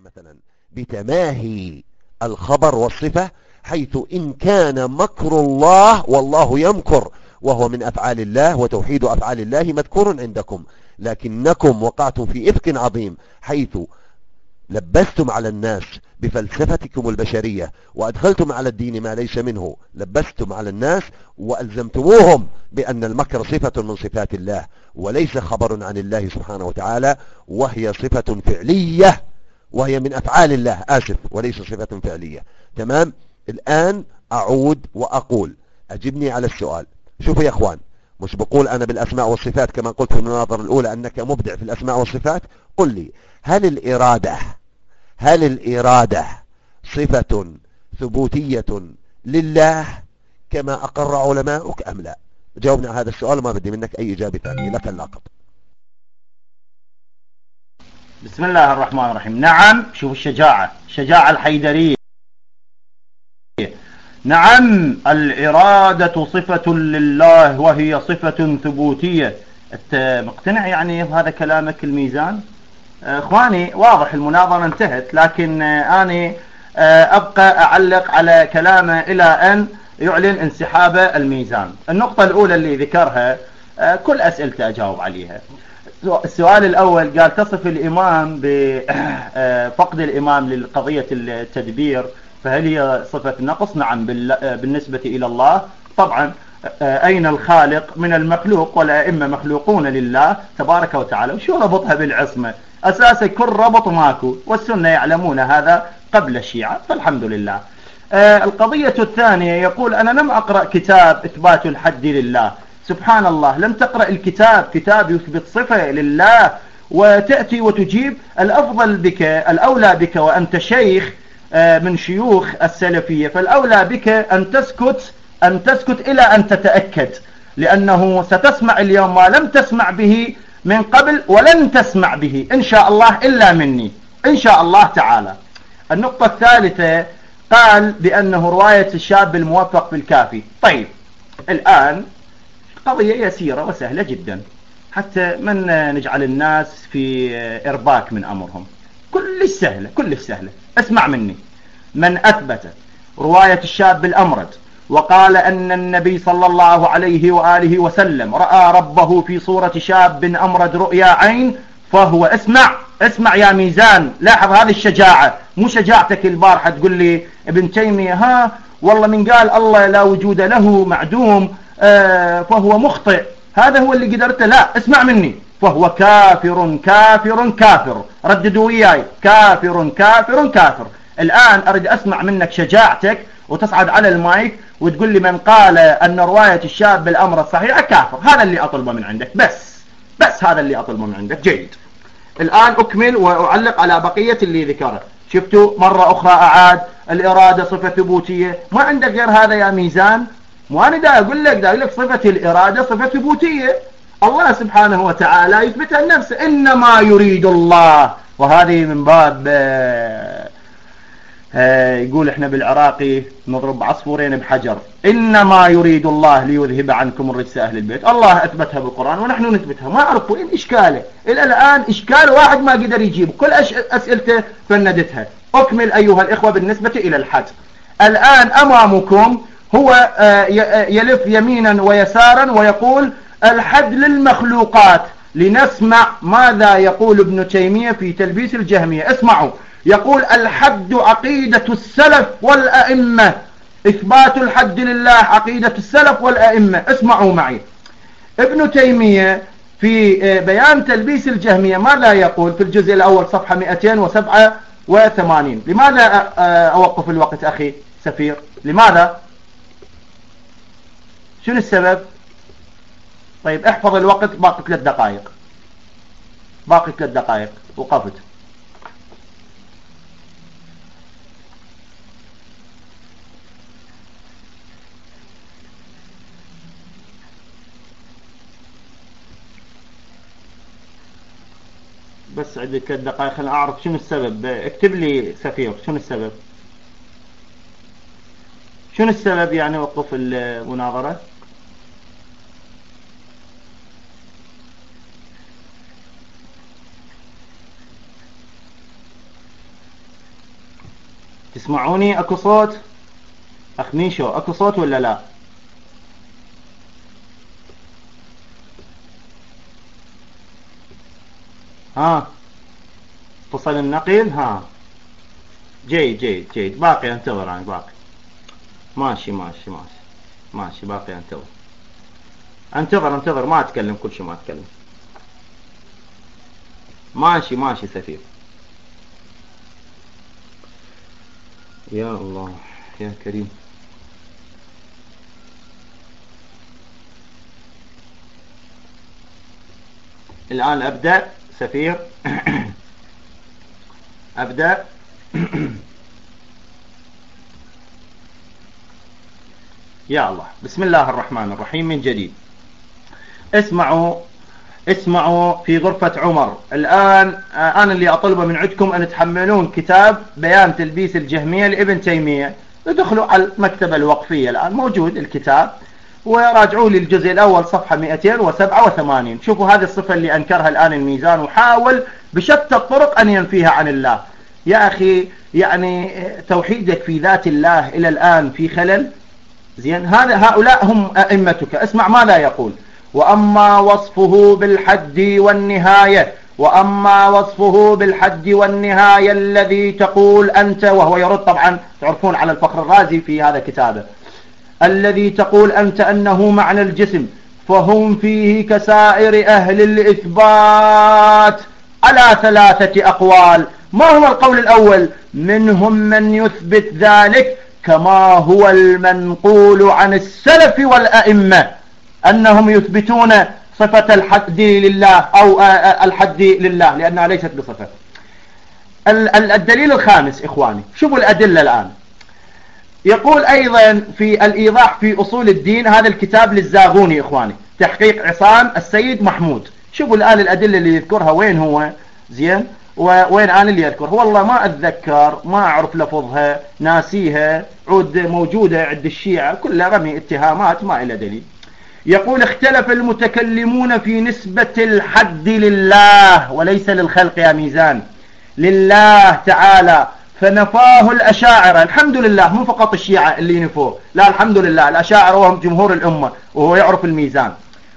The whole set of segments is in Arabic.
مثلا بتماهي الخبر والصفة، حيث إن كان مكر الله والله يمكر وهو من أفعال الله، وتوحيد أفعال الله مذكور عندكم، لكنكم وقعتم في إفك عظيم حيث لبستم على الناس بفلسفتكم البشرية وأدخلتم على الدين ما ليس منه، لبستم على الناس وألزمتموهم بأن المكر صفة من صفات الله وليس خبر عن الله سبحانه وتعالى، وهي صفة فعلية، وهي من أفعال الله، آسف، وليس صفة فعلية. تمام. الآن أعود وأقول، أجبني على السؤال. شوفوا يا أخوان، مش بقول أنا بالأسماء والصفات كما قلت في المناظرة الأولى أنك مبدع في الأسماء والصفات. قل لي، هل الإرادة صفة ثبوتية لله كما أقر علماؤك أم لا؟ جاوبنا على هذا السؤال وما بدي منك أي إجابة ثانية، لك اللقب. بسم الله الرحمن الرحيم. نعم، شوف الشجاعة الحيدرية. نعم، الإرادة صفة لله وهي صفة ثبوتية. أنت مقتنع يعني بهذا كلامك الميزان؟ اخواني، واضح المناظرة انتهت، لكن أنا أبقى أعلق على كلامه إلى أن يعلن انسحاب الميزان. النقطة الأولى اللي ذكرها كل أسئلته أجاوب عليها. السؤال الأول قال تصف الإمام بفقد الإمام للقضية التدبير، فهل هي صفة نقص؟ نعم، بالنسبة إلى الله طبعا. أين الخالق من المخلوق؟ والأئمة مخلوقون لله تبارك وتعالى. وشو ربطها بالعصمة؟ أساسا كل ربط ماكو، والسنة يعلمون هذا قبل الشيعة، فالحمد لله. القضية الثانية يقول أنا لم أقرأ كتاب إثبات الحد لله. سبحان الله، لم تقرأ الكتاب، كتاب يثبت صفة لله وتأتي وتجيب. الأفضل بك، الأولى بك، وأنت شيخ من شيوخ السلفية، فالأولى بك أن تسكت إلى أن تتأكد، لأنه ستسمع اليوم ما لم تسمع به من قبل، ولن تسمع به إن شاء الله إلا مني إن شاء الله تعالى. النقطة الثالثة قال بأنه رواية الشاب الموفق في الكافي. طيب، الآن قضية يسيرة وسهلة جدا، حتى من نجعل الناس في إرباك من أمرهم. كلش سهلة. اسمع مني. من أثبت رواية الشاب الأمرد وقال أن النبي صلى الله عليه وآله وسلم رأى ربه في صورة شاب أمرد رؤيا عين، فهو اسمع يا ميزان، لاحظ هذه الشجاعة، مو شجاعتك البارحة تقول لي ابن تيمية والله من قال الله لا وجود له معدوم فهو مخطئ، هذا هو اللي قدرته. لا، اسمع مني، فهو كافر. رددوا وياي، كافر. الآن أريد أسمع منك شجاعتك وتصعد على المايك وتقول لي من قال أن رواية الشاب بالأمر الصحيحة كافر. هذا اللي أطلبه من عندك، بس هذا اللي أطلبه من عندك. جيد. الآن أكمل وأعلق على بقية اللي ذكره. شفتوا مرة أخرى أعاد الإرادة صفة ثبوتية. ما عندك غير هذا يا ميزان؟ مو أنا دا أقول لك صفة الإرادة صفة ثبوتية، الله سبحانه وتعالى يثبتها لنفسه. إنما يريد الله، وهذه من باب يقول احنا بالعراقي نضرب عصفورين بحجر. إنما يريد الله ليذهب عنكم الرجس أهل البيت. الله أثبتها بالقرآن ونحن نثبتها. ما أعرفوا إن إشكاله إلى الآن، إشكال واحد ما قدر يجيب، كل أسئلته فندتها. أكمل أيها الإخوة بالنسبة إلى الحد. الآن أمامكم هو يلف يمينا ويسارا ويقول الحد للمخلوقات. لنسمع ماذا يقول ابن تيمية في تلبيس الجهمية. اسمعوا، يقول الحد عقيدة السلف والأئمة، إثبات الحد لله عقيدة السلف والأئمة. اسمعوا معي، ابن تيمية في بيان تلبيس الجهمية ماذا يقول في الجزء الأول صفحة 287؟ لماذا أوقف الوقت أخي سفير؟ لماذا؟ شنو السبب؟ طيب احفظ الوقت، باقي 3 دقائق وقفت. بس عندي 3 دقائق، خليني أعرف شنو السبب. اكتب لي سفير شنو السبب يعني وقف المناظرة. تسمعوني؟ اكو صوت؟ اخ ميشو اكو صوت ولا لا؟ ها فصل النقل. ها جيد جيد جيد. باقي انتظر انا باقي. ماشي ماشي ماشي ماشي باقي انتظر انتظر انتظر. ما اتكلم كل شيء ما اتكلم. ماشي ماشي سفير. يا الله يا كريم. الآن أبدأ سفير. أبدأ. يا الله. بسم الله الرحمن الرحيم. من جديد اسمعوا اسمعوا في غرفة عمر الآن. أنا اللي أطلبه من عندكم أن تحملون كتاب بيان تلبيس الجهمية لابن تيمية. ادخلوا على المكتبة الوقفية الآن موجود الكتاب، وراجعوا لي الجزء الأول صفحة 287. شوفوا هذه الصفة اللي أنكرها الآن الميزان، وحاول بشتى الطرق أن ينفيها عن الله. يا أخي يعني توحيدك في ذات الله إلى الآن في خلل. زين، هؤلاء هم أئمتك. اسمع ماذا يقول: وأما وصفه بالحد والنهاية، وأما وصفه بالحد والنهاية الذي تقول أنت، وهو يرد طبعا تعرفون على الفخر الرازي في هذا كتابه، الذي تقول أنت أنه معنى الجسم، فهم فيه كسائر أهل الإثبات على 3 أقوال. ما هو القول الأول؟ منهم من يثبت ذلك كما هو المنقول عن السلف والأئمة أنهم يثبتون صفة الحد لله أو الحد لله لأنها ليست بصفة. الدليل الخامس إخواني، شوفوا الأدلة الآن. يقول أيضا في الإيضاح في أصول الدين، هذا الكتاب للزاغوني إخواني، تحقيق عصام السيد محمود. شوفوا الآن الأدلة اللي يذكرها وين هو. زين، وين أنا اللي أذكر؟ والله ما أتذكر، ما أعرف لفظها، ناسيها، عود موجودة عند الشيعة، كلها رمي اتهامات ما إلى دليل. يقول: اختلف المتكلمون في نسبة الحد لله وليس للخلق يا ميزان، لله تعالى، فنفاه الأشاعرة. الحمد لله، مو فقط الشيعة اللي نفوه، لا الحمد لله، الأشاعرة وهم جمهور الأمة وهو يعرف الميزان،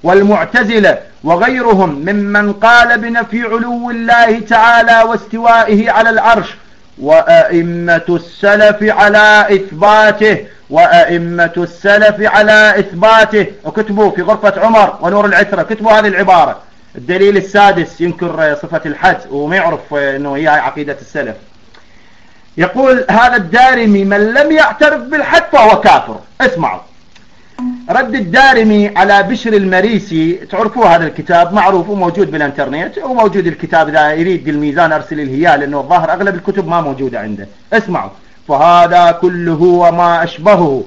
والمعتزلة وغيرهم ممن قال بنفي علو الله تعالى واستوائه على العرش، وأئمة السلف على إثباته، وأئمة السلف على إثباته. وكتبوا في غرفة عمر ونور العترة، كتبوا هذه العبارة. الدليل السادس ينكر صفة الحد وما يعرف أنه هي عقيدة السلف. يقول هذا الدارمي: من لم يعترف بالحد فهو كافر. اسمعوا رد الدارمي على بشر المريسي. تعرفوا هذا الكتاب معروف وموجود بالانترنت، وموجود الكتاب إذا يريد الميزان أرسل الهيال، لأنه الظاهر أغلب الكتب ما موجودة عنده. اسمعوا: فهذا كله وما أشبهه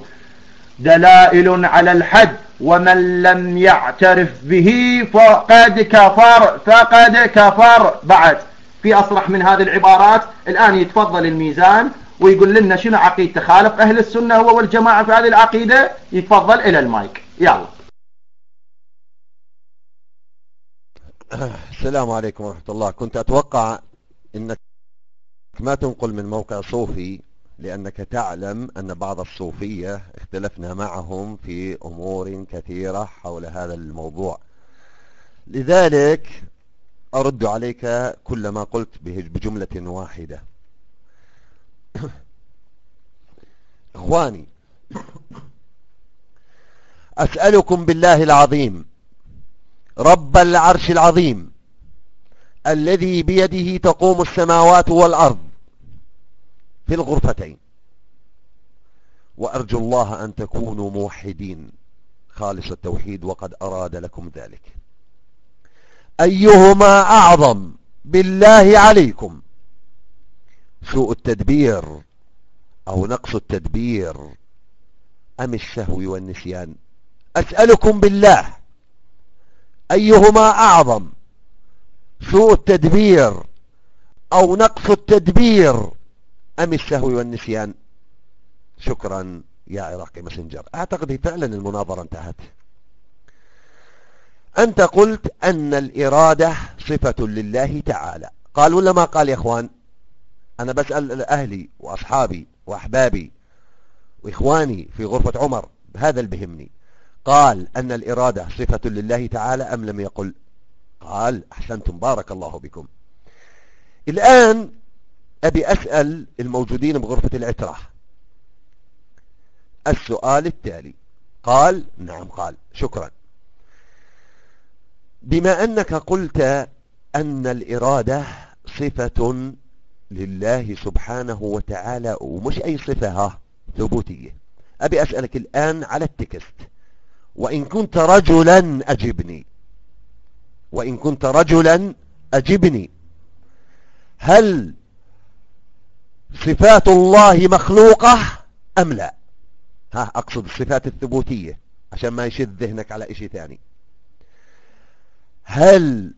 دلائل على الحد، ومن لم يعترف به فقد كفر، فقد كفر. بعد في أصرح من هذه العبارات. الآن يتفضل الميزان ويقول لنا شنو عقيدته، خالف أهل السنة هو والجماعة في هذه العقيدة. يتفضل إلى المايك، يلا. السلام عليكم ورحمة الله. كنت أتوقع أنك ما تنقل من موقع صوفي، لأنك تعلم أن بعض الصوفية اختلفنا معهم في أمور كثيرة حول هذا الموضوع، لذلك أرد عليك كل ما قلت بجملة واحدة. إخواني، أسألكم بالله العظيم رب العرش العظيم الذي بيده تقوم السماوات والأرض في الغرفتين، وأرجو الله أن تكونوا موحدين خالص التوحيد وقد أراد لكم ذلك، أيهما أعظم بالله عليكم، سوء التدبير أو نقص التدبير أم السهو والنسيان؟ أسألكم بالله أيهما أعظم، سوء التدبير أو نقص التدبير أم السهو والنسيان؟ شكرا يا عراقي مسنجر. أعتقد فعلا المناظرة انتهت. أنت قلت أن الإرادة صفة لله تعالى، قال ولا ما قال يا أخوان؟ أنا بسأل أهلي وأصحابي وأحبابي وإخواني في غرفة عمر، هذا اللي بهمني. قال أن الإرادة صفة لله تعالى أم لم يقل؟ قال. أحسنتم، بارك الله بكم. الآن أبي أسأل الموجودين بغرفة العترة السؤال التالي. قال نعم. قال شكرا. بما أنك قلت أن الإرادة صفة لله سبحانه وتعالى ومش أي صفة ثبوتية، أبي أسألك الآن على التكست، وإن كنت رجلا أجبني، وإن كنت رجلا أجبني. هل صفات الله مخلوقة أم لا؟ أقصد الصفات الثبوتية عشان ما يشد ذهنك على إشي ثاني. هل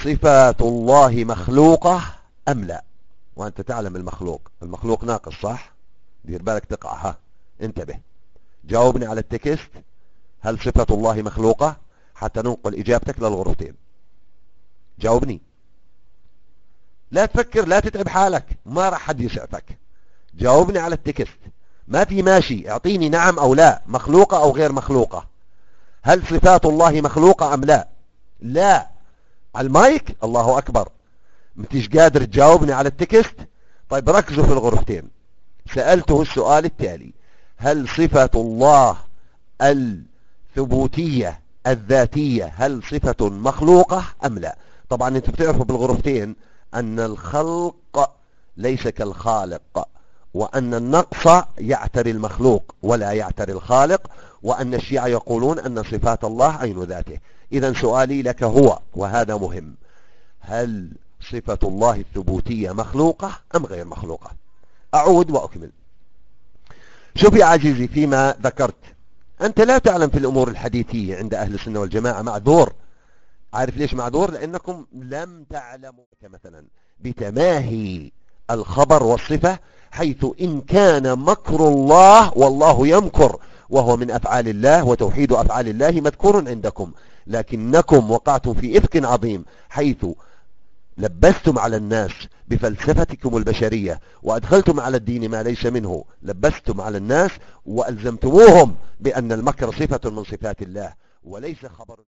صفات الله مخلوقة أم لا؟ وأنت تعلم المخلوق ناقص، صح؟ دير بالك تقع. انتبه، جاوبني على التكست. هل صفة الله مخلوقة؟ حتى ننقل إجابتك للغرفتين. جاوبني، لا تفكر، لا تتعب حالك، ما راح حد يسعفك. جاوبني على التكست، ما في ماشي. اعطيني نعم أو لا، مخلوقة أو غير مخلوقة. هل صفات الله مخلوقة أم لا؟ لا. على المايك. الله أكبر. متيش قادر تجاوبني على التكست؟ طيب ركزوا في الغرفتين. سألته السؤال التالي: هل صفة الله الثبوتية الذاتية هل صفة مخلوقة أم لا؟ طبعا انتم بتعرفوا بالغرفتين أن الخلق ليس كالخالق، وأن النقص يعتري المخلوق ولا يعتري الخالق، وأن الشيعة يقولون أن صفات الله عين ذاته. إذا سؤالي لك هو، وهذا مهم: هل صفة الله الثبوتية مخلوقة أم غير مخلوقة؟ أعود وأكمل. شوف يا عزيزي، فيما ذكرت أنت لا تعلم في الأمور الحديثية عند أهل السنة والجماعة، معذور. عارف ليش معذور؟ لأنكم لم تعلموا مثلا بتماهي الخبر والصفة، حيث إن كان مكر الله والله يمكر وهو من أفعال الله، وتوحيد أفعال الله مذكور عندكم، لكنكم وقعتم في إفك عظيم، حيث لبستم على الناس بفلسفتكم البشرية وأدخلتم على الدين ما ليس منه. لبستم على الناس وألزمتموهم بأن المكر صفة من صفات الله وليس خبر.